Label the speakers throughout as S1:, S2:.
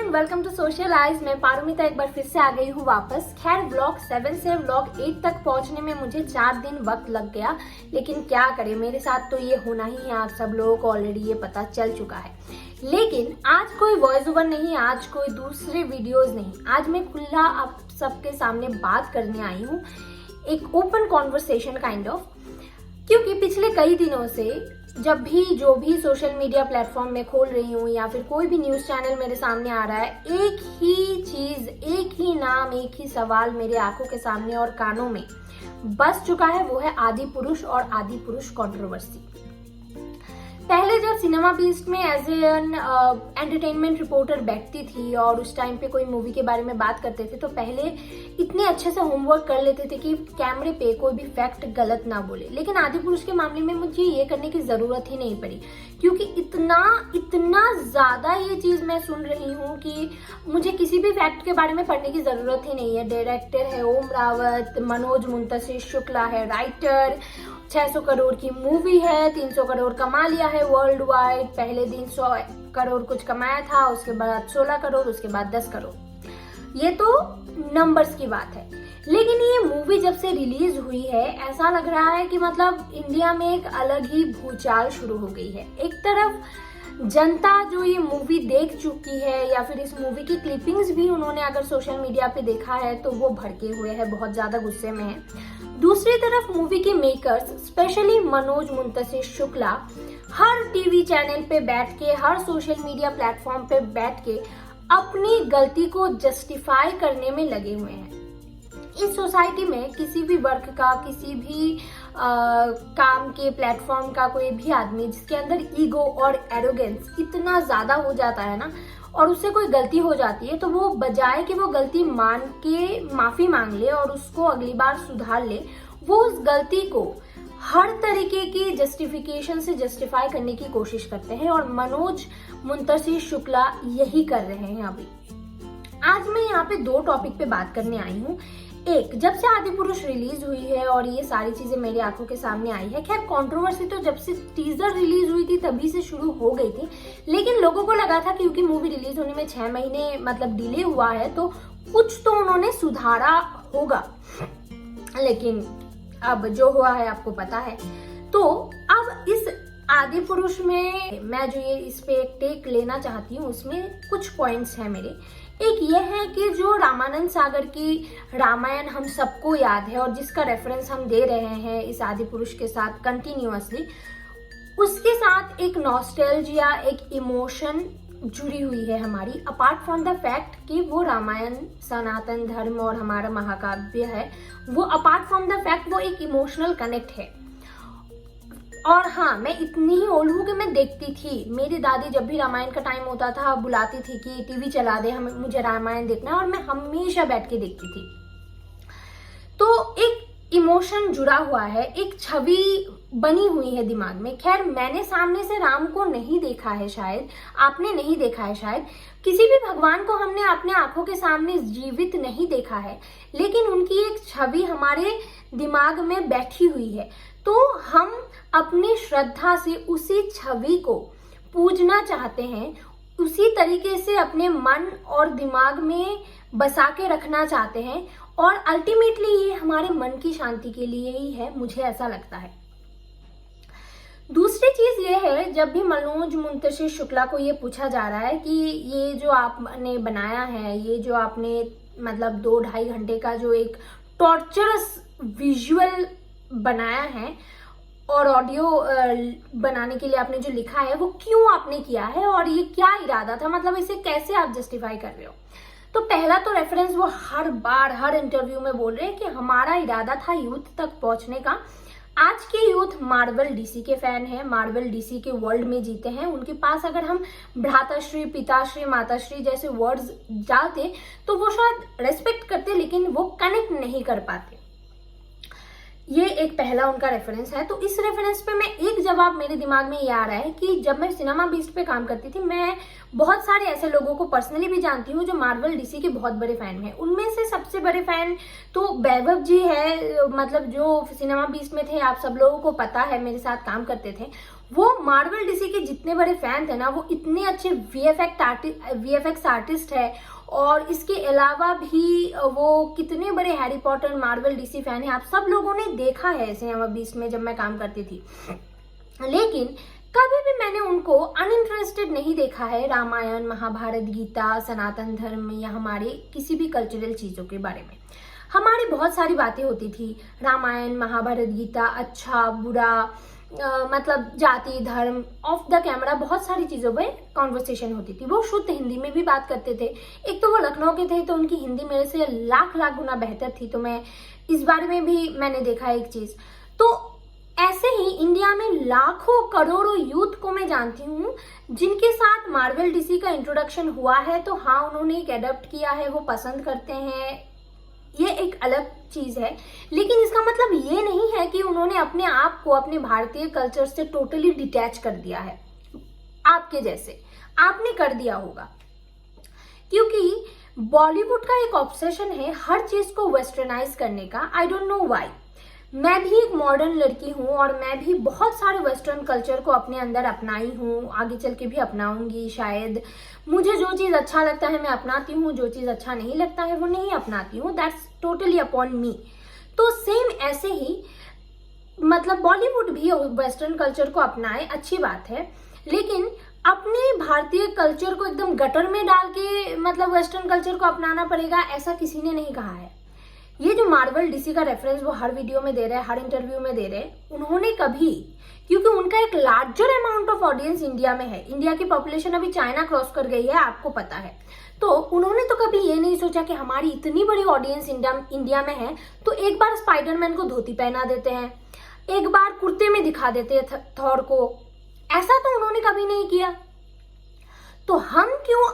S1: Welcome to social eyes. मैं पारुमिता एक बार फिर से आ गई हूँ वापस। खैर व्लॉग 7 से व्लॉग 8 तक पहुँचने में मुझे 4 दिन वक्त लग गया, लेकिन क्या करें, मेरे साथ तो ये होना ही है। आप सब लोगों को ऑलरेडी ये पता चल चुका है। लेकिन आज कोई वॉइस ओवर नहीं, आज कोई दूसरे वीडियोज नहीं, आज मैं खुला आप सबके सामने बात करने आई हूँ, एक ओपन कॉन्वर्सेशन काइंड ऑफ। क्योंकि पिछले कई दिनों से जब भी जो भी सोशल मीडिया प्लेटफॉर्म में खोल रही हूँ या फिर कोई भी न्यूज चैनल मेरे सामने आ रहा है, एक ही चीज, एक ही नाम, एक ही सवाल मेरे आंखों के सामने और कानों में बस चुका है, वो है आदि पुरुष और आदि पुरुष कंट्रोवर्सी। पहले जब सिनेमा बीस्ट में एज एन एंटरटेनमेंट रिपोर्टर बैठती थी और उस टाइम पे कोई मूवी के बारे में बात करते थे, तो पहले इतने अच्छे से होमवर्क कर लेते थे कि कैमरे पे कोई भी फैक्ट गलत ना बोले। लेकिन आदि पुरुष के मामले में मुझे ये करने की जरूरत ही नहीं पड़ी, क्योंकि इतना ज्यादा ये चीज मैं सुन रही हूँ कि मुझे किसी भी फैक्ट के बारे में पढ़ने की जरूरत ही नहीं है। डायरेक्टर है ओम रावत, मनोज मुंतशिर शुक्ला है राइटर, 600 करोड़ की मूवी है, 300 करोड़ कमा लिया है वर्ल्ड वाइड। पहले दिन 100 करोड़ कुछ कमाया था, उसके बाद 16 करोड़, उसके बाद 10 करोड़। ये तो नंबर्स की बात है। लेकिन ये मूवी जब से रिलीज हुई है, ऐसा लग रहा है कि मतलब इंडिया में एक अलग ही भूचाल शुरू हो गई है। एक तरफ जनता जो ये मूवी देख चुकी है या फिर इस मूवी की क्लिपिंग्स भी उन्होंने अगर सोशल मीडिया पे देखा है तो वो भड़के हुए हैं, बहुत ज्यादा गुस्से में है। दूसरी तरफ मूवी के मेकर्स, स्पेशली मनोज मुंतशिर शुक्ला, हर टीवी चैनल पे बैठ के, हर सोशल मीडिया प्लेटफॉर्म पे बैठ के अपनी गलती को जस्टिफाई करने में लगे हुए हैं। इस सोसाइटी में किसी भी वर्ग का, किसी भी काम के प्लेटफॉर्म का कोई भी आदमी जिसके अंदर ईगो और एरोगेंस इतना ज्यादा हो जाता है ना, और उससे कोई गलती हो जाती है, तो वो बजाय कि वो गलती मान के माफी मांग ले और उसको अगली बार सुधार ले, वो उस गलती को हर तरीके की जस्टिफिकेशन से जस्टिफाई करने की कोशिश करते हैं। और मनोज मुंतशिर शुक्ला यही कर रहे हैं अभी। आज मैं यहाँ पे 2 टॉपिक पे बात करने आई हूँ। एक, जब से आदि पुरुष रिलीज हुई है और ये सारी चीजें मेरी आंखों के सामने आई है। खैर कंट्रोवर्सी तो जब से टीजर रिलीज हुई थी तभी से शुरू हो गई थी, लेकिन लोगों को लगा था क्योंकि मूवी रिलीज होने में 6 महीने मतलब डिले हुआ है तो कुछ तो उन्होंने सुधारा होगा। लेकिन अब जो हुआ है आपको पता है। तो अब इस आदि पुरुष में मैं जो ये इस पे एक टेक लेना चाहती हूँ, उसमें कुछ पॉइंट्स हैं मेरे। एक ये है कि जो रामानंद सागर की रामायण हम सबको याद है और जिसका रेफरेंस हम दे रहे हैं इस आदि पुरुष के साथ कंटिन्यूअसली, उसके साथ एक नॉस्टैल्जिया, एक इमोशन जुड़ी हुई है हमारी। अपार्ट फ्रॉम द फैक्ट कि वो रामायण सनातन धर्म और हमारा महाकाव्य है, वो अपार्ट फ्रॉम द फैक्ट वो एक इमोशनल कनेक्ट है। और हाँ, मैं इतनी ही ओल्ड हूँ कि मैं देखती थी। मेरी दादी जब भी रामायण का टाइम होता था बुलाती थी कि टीवी चला दे, हमें मुझे रामायण देखना है, और मैं हमेशा बैठ के देखती थी। तो एक इमोशन जुड़ा हुआ है, एक छवि बनी हुई है दिमाग में। खैर मैंने सामने से राम को नहीं देखा है, शायद आपने नहीं देखा है, शायद किसी भी भगवान को हमने अपने आंखों के सामने जीवित नहीं देखा है, लेकिन उनकी एक छवि हमारे दिमाग में बैठी हुई है। तो हम अपनी श्रद्धा से उसी छवि को पूजना चाहते हैं, उसी तरीके से अपने मन और दिमाग में बसा के रखना चाहते हैं, और अल्टीमेटली ये हमारे मन की शांति के लिए ही है, मुझे ऐसा लगता है। दूसरी चीज ये है, जब भी मनोज मुंतशिर शुक्ला को ये पूछा जा रहा है कि ये जो आपने बनाया है, ये जो आपने मतलब 2-2.5 घंटे का जो एक टॉर्चरस विजुअल बनाया है और ऑडियो बनाने के लिए आपने जो लिखा है, वो क्यों आपने किया है और ये क्या इरादा था, मतलब इसे कैसे आप जस्टिफाई कर रहे हो। तो पहला तो रेफरेंस वो हर बार हर इंटरव्यू में बोल रहे हैं कि हमारा इरादा था यूथ तक पहुंचने का। आज के यूथ मार्वल डीसी के फैन है, मार्वल डीसी के वर्ल्ड में जीते हैं। उनके पास अगर हम भ्राताश्री, पिताश्री, माताश्री जैसे वर्ड्स डालते तो वो शायद रेस्पेक्ट करते, लेकिन वो कनेक्ट नहीं कर पाते। ये एक पहला उनका रेफरेंस है। तो इस रेफरेंस पे मैं एक जवाब मेरे दिमाग में ये आ रहा है कि जब मैं सिनेमा बीस्ट पे काम करती थी, मैं बहुत सारे ऐसे लोगों को पर्सनली भी जानती हूँ जो मार्वल डीसी के बहुत बड़े फैन हैं। उनमें से सबसे बड़े फैन तो वैभव जी है, मतलब जो सिनेमा बीस्ट में थे, आप सब लोगों को पता है, मेरे साथ काम करते थे। वो मार्वल डीसी के जितने बड़े फैन थे ना, वो इतने अच्छे वीएफएक्स आर्टिस्ट है, और इसके अलावा भी वो कितने बड़े Harry Potter Marvel DC fan है। आप सब लोगों ने देखा है सिनेमा बीस्ट में जब मैं काम करती थी, लेकिन कभी भी मैंने उनको अनइंटरेस्टेड नहीं देखा है रामायण, महाभारत, गीता, सनातन धर्म या हमारे किसी भी कल्चरल चीज़ों के बारे में। हमारी बहुत सारी बातें होती थी रामायण, महाभारत, गीता, अच्छा बुरा, मतलब जाति, धर्म, ऑफ द कैमरा बहुत सारी चीज़ों पे कॉन्वर्सेशन होती थी। वो शुद्ध हिंदी में भी बात करते थे। एक तो वो लखनऊ के थे तो उनकी हिंदी मेरे से लाख गुना बेहतर थी, तो मैं इस बारे में भी मैंने देखा एक चीज़। तो ऐसे ही इंडिया में लाखों करोड़ों यूथ को मैं जानती हूँ जिनके साथ मार्वल डीसी का इंट्रोडक्शन हुआ है। तो हाँ, उन्होंने एक एडप्ट किया है, वो पसंद करते हैं, ये एक अलग चीज है, लेकिन इसका मतलब ये नहीं है कि उन्होंने अपने आप को अपने भारतीय कल्चर से टोटली डिटैच कर दिया है। आपके जैसे आपने कर दिया होगा, क्योंकि बॉलीवुड का एक ऑब्सेशन है हर चीज को वेस्टर्नाइज करने का। I don't know why. मैं भी एक मॉडर्न लड़की हूँ और मैं भी बहुत सारे वेस्टर्न कल्चर को अपने अंदर अपनाई हूँ, आगे चल के भी अपनाऊंगी शायद। मुझे जो चीज़ अच्छा लगता है मैं अपनाती हूँ, जो चीज़ अच्छा नहीं लगता है वो नहीं अपनाती हूँ। दैट्स टोटली अपॉन मी। तो सेम ऐसे ही मतलब बॉलीवुड भी वेस्टर्न कल्चर को अपनाए, अच्छी बात है, लेकिन अपने भारतीय कल्चर को एकदम गटर में डाल के मतलब वेस्टर्न कल्चर को अपनाना पड़ेगा, ऐसा किसी ने नहीं कहा है। ये जो मार्वल डीसी का रेफरेंस वो हर वीडियो में दे रहे हैं, हर इंटरव्यू में दे रहे हैं, उन्होंने कभी, क्योंकि उनका एक larger amount of audience India में है, इंडिया की पॉपुलेशन अभी चाइना क्रॉस कर गई है, आपको पता है, तो उन्होंने तो कभी ये नहीं सोचा कि हमारी इतनी बड़ी ऑडियंस इंडिया में है तो एक बार स्पाइडरमैन को धोती पहना देते हैं, एक बार कुर्ते में दिखा देते हैं थॉर को। ऐसा तो उन्होंने कभी नहीं किया। तो हम क्यों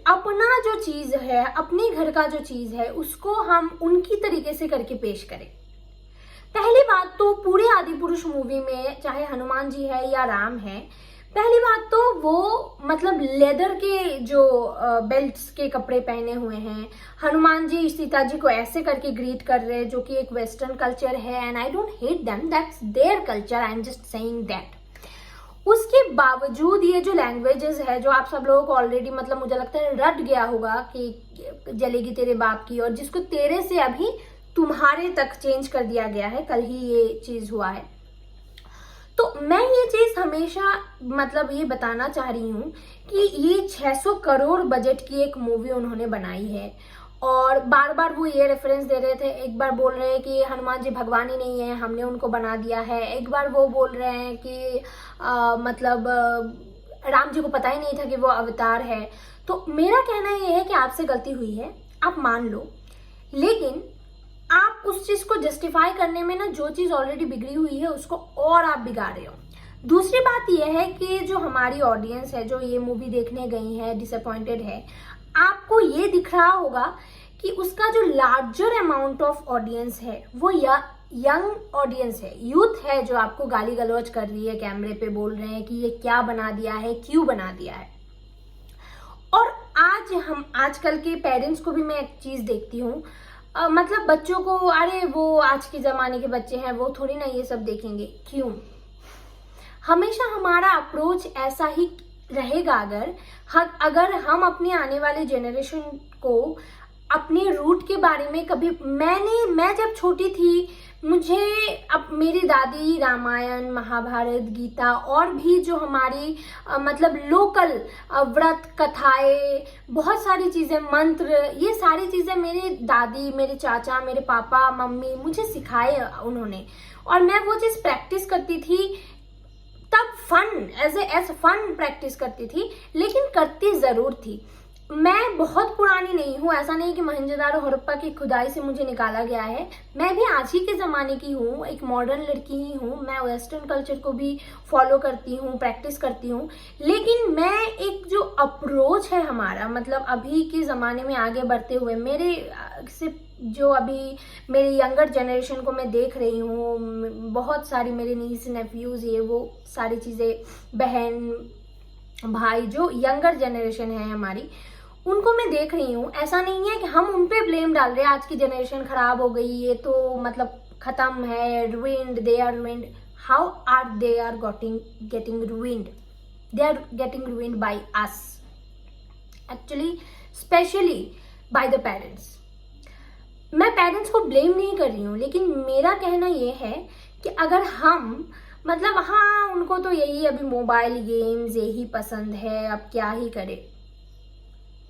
S1: अपना जो चीज है, अपने घर का जो चीज है, उसको हम उनकी तरीके से करके पेश करें। पहली बात तो पूरे आदि पुरुष मूवी में चाहे हनुमान जी है या राम है, पहली बात तो वो मतलब लेदर के जो बेल्ट्स के कपड़े पहने हुए हैं। हनुमान जी सीता जी को ऐसे करके ग्रीट कर रहे हैं, जो कि एक वेस्टर्न कल्चर है, and I don't hate them, that's their culture, I am just saying that. उसके बावजूद ये जो लैंग्वेजेस है, जो आप सब लोगों को ऑलरेडी मतलब मुझे लगता है रट गया होगा कि जलेगी तेरे बाप की, और जिसको तेरे से अभी तुम्हारे तक चेंज कर दिया गया है, कल ही ये चीज हुआ है। तो मैं ये चीज हमेशा मतलब ये बताना चाह रही हूँ कि ये 600 करोड़ बजट की एक मूवी उन्होंने बनाई है, और बार बार वो ये रेफरेंस दे रहे थे। एक बार बोल रहे हैं कि हनुमान जी भगवान ही नहीं है, हमने उनको बना दिया है। एक बार वो बोल रहे हैं कि मतलब राम जी को पता ही नहीं था कि वो अवतार है। तो मेरा कहना ये है कि आपसे गलती हुई है, आप मान लो, लेकिन आप उस चीज को जस्टिफाई करने में ना, जो चीज ऑलरेडी बिगड़ी हुई है उसको और आप बिगाड़ रहे हो। दूसरी बात यह है कि जो हमारी ऑडियंस है, जो ये मूवी देखने गई है, डिसअपॉइंटेड है, आपको ये दिख रहा होगा कि उसका जो लार्जर अमाउंट ऑफ ऑडियंस है वो यंग ऑडियंस है, यूथ है, जो आपको गाली गलौज कर रही है, कैमरे पे बोल रहे हैं कि ये क्या बना दिया है, क्यों बना दिया है। और आजकल के पेरेंट्स को भी मैं एक चीज देखती हूँ, मतलब बच्चों को, अरे वो आज के जमाने के बच्चे हैं, वो थोड़ी ना ये सब देखेंगे। क्यों? हमेशा हमारा अप्रोच ऐसा ही रहेगा। अगर हम अपने आने वाले जनरेशन को अपने रूट के बारे में कभी, मैं जब छोटी थी, मुझे अब मेरी दादी रामायण, महाभारत, गीता और भी जो हमारी मतलब लोकल व्रत कथाएं, बहुत सारी चीज़ें, मंत्र, ये सारी चीज़ें मेरी दादी, मेरे चाचा, मेरे पापा, मम्मी मुझे सिखाए उन्होंने, और मैं वो चीज़ प्रैक्टिस करती थी। तब फन एज फन प्रैक्टिस करती थी, लेकिन करती ज़रूर थी। मैं बहुत पुरानी नहीं हूँ, ऐसा नहीं कि मोहनजोदारो हड़प्पा की खुदाई से मुझे निकाला गया है। मैं भी आज ही के ज़माने की हूँ, एक मॉडर्न लड़की ही हूँ। मैं वेस्टर्न कल्चर को भी फॉलो करती हूँ, प्रैक्टिस करती हूँ, लेकिन मैं एक जो अप्रोच है हमारा, मतलब अभी के ज़माने में आगे बढ़ते हुए, मेरे से जो अभी मेरे यंगर जनरेशन को मैं देख रही हूँ, बहुत सारी मेरे नीस नेफ्यूज़, ये वो सारी चीज़ें, बहन भाई, जो यंगर जनरेशन है हमारी, उनको मैं देख रही हूँ। ऐसा नहीं है कि हम उन पे ब्लेम डाल रहे हैं, आज की जनरेशन खराब हो गई, ये तो मतलब खत्म है, ruined, they are ruined. how are they are getting ruined. They are getting ruined by us, actually, especially by the parents. मैं पेरेंट्स को ब्लेम नहीं कर रही हूँ, लेकिन मेरा कहना ये है कि अगर हम मतलब हाँ उनको तो यही अभी मोबाइल गेम्स यही पसंद है, अब क्या ही करे।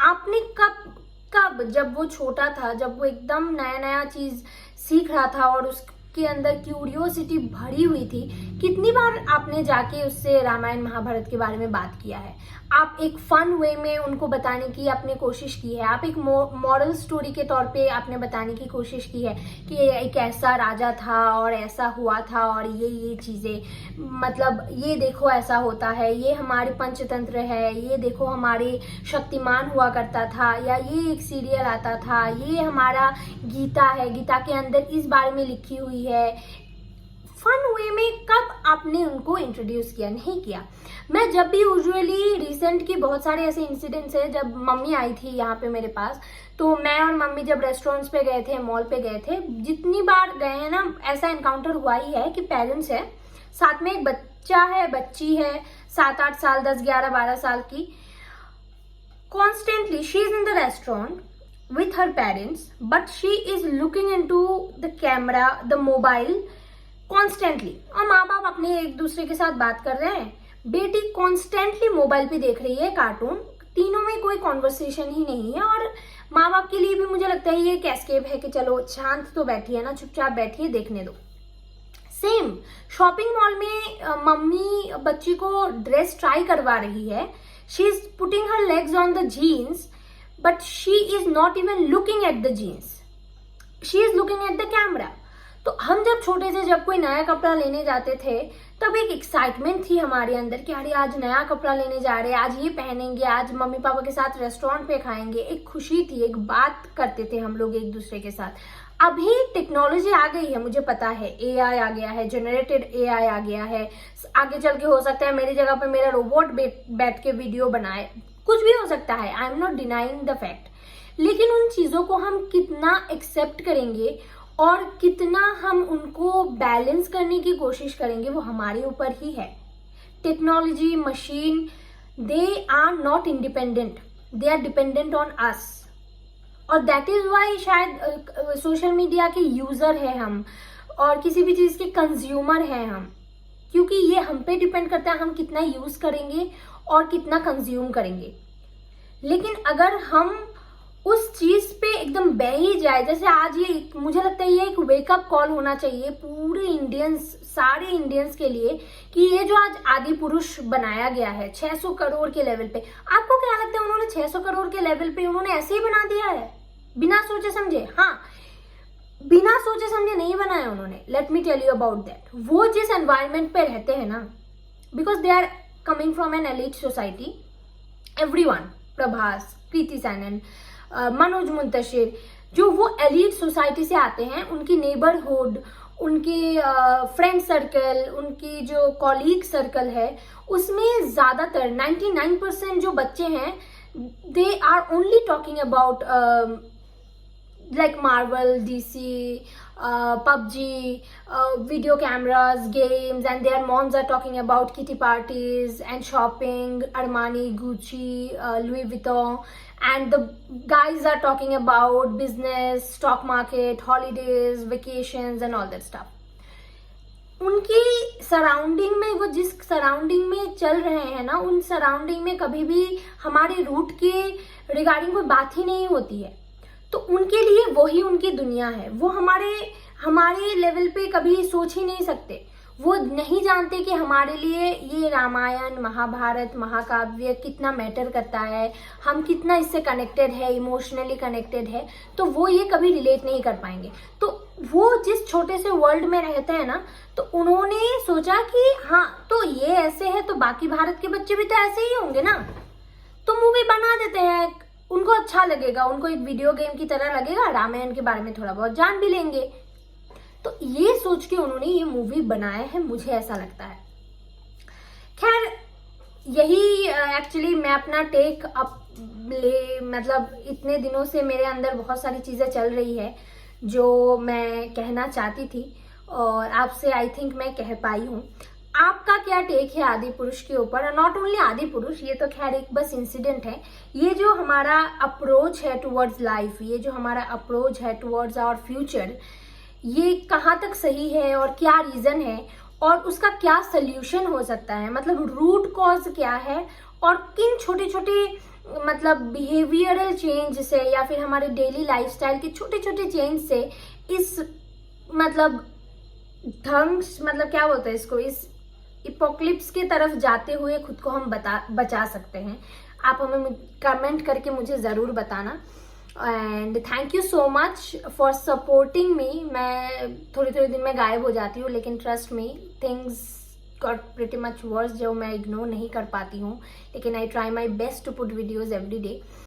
S1: आपने कब जब वो छोटा था, जब वो एकदम नया नया चीज सीख रहा था और उसके अंदर क्यूरियोसिटी भरी हुई थी, कितनी बार आपने जाके उससे रामायण महाभारत के बारे में बात किया है? आप एक फन वे में उनको बताने की आपने कोशिश की है, आप एक मॉरल स्टोरी के तौर पे आपने बताने की कोशिश की है कि एक ऐसा राजा था और ऐसा हुआ था और ये चीज़ें, मतलब ये देखो ऐसा होता है, ये हमारे पंचतंत्र है, ये देखो हमारे शक्तिमान हुआ करता था, या ये एक सीरियल आता था, ये हमारा गीता है, गीता के अंदर इस बारे में लिखी हुई है। फन वे में कब आपने उनको इंट्रोड्यूस किया? नहीं किया। मैं जब भी यूजुअली रिसेंट की बहुत सारे ऐसे इंसिडेंट्स है, जब मम्मी आई थी यहाँ पे मेरे पास, तो मैं और मम्मी जब रेस्टोरेंट्स पे गए थे, मॉल पे गए थे, जितनी बार गए हैं ना, ऐसा एनकाउंटर हुआ ही है कि पेरेंट्स है, साथ में एक बच्चा है, बच्ची है 7-8 साल, 10-11-12 साल की, constantly she is in the restaurant with her parents, but she is looking into the camera, the mobile constantly. और माँ बाप अपने एक दूसरे के साथ बात कर रहे हैं, बेटी कॉन्स्टेंटली मोबाइल पे देख रही है कार्टून, तीनों में कोई कॉन्वर्सेशन ही नहीं है। और माँ बाप के लिए भी मुझे लगता है ये एक एस्केप है कि चलो शांत तो बैठी है ना, चुपचाप बैठी है, देखने दो। सेम शॉपिंग मॉल में मम्मी बच्ची को ड्रेस ट्राई करवा रही है, she is putting her legs on the jeans, but she is not even looking at the jeans, she is looking at the camera. तो हम जब छोटे से जब कोई नया कपड़ा लेने जाते थे, तब एक एक्साइटमेंट थी हमारे अंदर कि अरे आज नया कपड़ा लेने जा रहे हैं, आज ये पहनेंगे, आज मम्मी पापा के साथ रेस्टोरेंट पे खाएंगे, एक खुशी थी, एक बात करते थे हम लोग एक दूसरे के साथ। अभी टेक्नोलॉजी आ गई है, मुझे पता है, AI आ गया है, जनरेटेड AI आ गया है, आगे चल के हो सकता है मेरी जगह पे मेरा रोबोट बैठ के वीडियो बनाए, कुछ भी हो सकता है, I am not denying the fact. लेकिन उन चीज़ों को हम कितना एक्सेप्ट करेंगे और कितना हम उनको बैलेंस करने की कोशिश करेंगे, वो हमारे ऊपर ही है। Technology, machine, they are not independent, they are dependent on us. और दैट इज वाई शायद सोशल मीडिया के यूजर है हम, और किसी भी चीज़ के कंज्यूमर हैं हम, क्योंकि ये हम पे डिपेंड करता है हम कितना यूज करेंगे और कितना कंज्यूम करेंगे। लेकिन अगर हम उस चीज पे एकदम बह ही जाए, जैसे आज ये, मुझे लगता है ये एक वेकअप कॉल होना चाहिए पूरे इंडियंस, सारे इंडियंस के लिए, कि ये जो आज आदि पुरुष बनाया गया है 600 करोड़ के लेवल पे, आपको क्या लगता है उन्होंने 600 करोड़ के लेवल पे उन्होंने ऐसे ही बना दिया है बिना सोचे समझे? हाँ, बिना सोचे समझे नहीं बनाया उन्होंने। Let me tell you about that. वो जिस एनवायरमेंट पे रहते हैं ना, because they are coming from an elite society, everyone, Prabhas, Kriti Sanon, Manoj Muntashir, जो वो एलिट सोसाइटी से आते हैं, उनकी नेबरहुड, उनके फ्रेंड सर्कल, उनकी जो कॉलीग सर्कल है, उसमें ज़्यादातर 99% जो बच्चे हैं, they are only talking about like Marvel, DC, PUBG, video cameras, games, and their moms are talking about kitty parties and shopping, Armani, Gucci, Louis Vuitton, and the guys are talking about business, stock market, holidays, vacations and all that stuff. उनकी surrounding में, वो जिस surrounding में चल रहे हैं ना, उन सराउंडिंग में कभी भी हमारे रूट के रिगार्डिंग कोई बात ही नहीं होती है। तो उनके लिए वही उनकी दुनिया है, वो हमारे लेवल पे कभी सोच ही नहीं सकते। वो नहीं जानते कि हमारे लिए ये रामायण, महाभारत, महाकाव्य कितना मैटर करता है, हम कितना इससे कनेक्टेड है, इमोशनली कनेक्टेड है, तो वो ये कभी रिलेट नहीं कर पाएंगे। तो वो जिस छोटे से वर्ल्ड में रहते हैं ना, तो उन्होंने सोचा कि हाँ, तो ये ऐसे है तो बाकी भारत के बच्चे भी तो ऐसे ही होंगे ना, तो मूवी बना देते हैं, उनको अच्छा लगेगा, उनको एक वीडियो गेम की तरह लगेगा, रामायण के बारे में थोड़ा बहुत जान भी लेंगे। तो ये सोच के उन्होंने ये मूवी बनाया है, मुझे ऐसा लगता है। खैर, यही एक्चुअली मैं अपना टेक अप मतलब इतने दिनों से मेरे अंदर बहुत सारी चीज़ें चल रही है जो मैं कहना चाहती थी, और आपसे आई थिंक मैं कह पाई हूँ। आपका क्या टेक है आदि पुरुष के ऊपर? नॉट ओनली आदि पुरुष, ये तो खैर एक बस इंसिडेंट है। ये जो हमारा अप्रोच है टुवर्ड्स लाइफ, ये जो हमारा अप्रोच है टुवर्ड्स आवर फ्यूचर, ये कहाँ तक सही है और क्या रीज़न है और उसका क्या सल्यूशन हो सकता है, मतलब रूट कॉज क्या है और किन छोटे छोटे मतलब बिहेवियरल चेंज से या फिर हमारे डेली लाइफस्टाइल के छोटे छोटे चेंज से इस मतलब ढंग, मतलब क्या बोलते हैं इसको, इस इपोक्लिप्स की तरफ जाते हुए खुद को हम बचा सकते हैं। आप हमें कमेंट करके मुझे ज़रूर बताना। And thank you so much for supporting me. मैं थोड़ी थोड़ी दिन में गायब हो जाती हूँ, लेकिन trust me things got pretty much worse, जो मैं इग्नोर नहीं कर पाती हूँ, लेकिन I try my best to put videos every day.